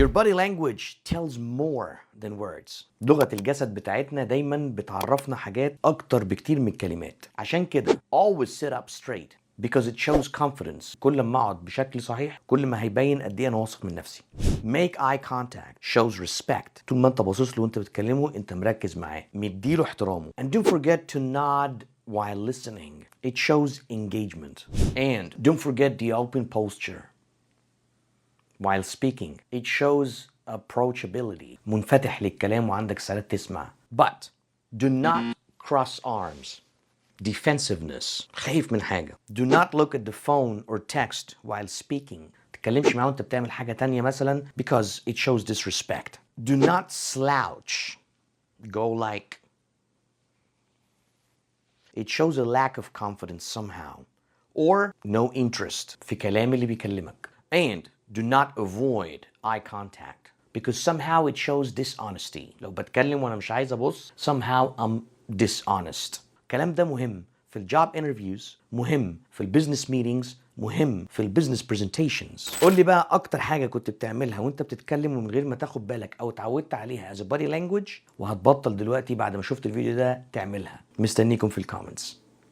Your body language tells more than words. لغة الجسد بتاعتنا دايما بتعرفنا حاجات أكتر بكتير من الكلمات. عشان كده always sit up straight because it shows confidence. كل ما أقعد بشكل صحيح كل ما هيبين قد إيه أنا واثق من نفسي. Make eye contact shows respect. طول ما أنت باصص له وأنت بتكلمه أنت مركز معاه مديله احترامه. And don't forget to nod while listening. It shows engagement. And don't forget the open posture. While speaking, it shows approachability. منفتح للكلام وعندك استعداد تسمع. But do not cross arms. Defensiveness. خايف من حاجة. Do not look at the phone or text while speaking. تتكلمش معاه وانت بتعمل حاجة تانية مثلا because it shows disrespect. Do not slouch. Go like. It shows a lack of confidence somehow. Or no interest في كلام اللي بيكلمك. And do not avoid eye contact because somehow it shows dishonesty. لو بتكلم وانا مش عايز ابص somehow I'm dishonest. الكلام ده مهم في الجوب انترفيوز، مهم في البيزنس ميتينجز، مهم في البيزنس برزنتيشنز. قول لي بقى اكتر حاجه كنت بتعملها وانت بتتكلم ومن غير ما تاخد بالك او اتعودت عليها as a body language وهتبطل دلوقتي بعد ما شفت الفيديو ده تعملها. مستنيكم في الكومنتس.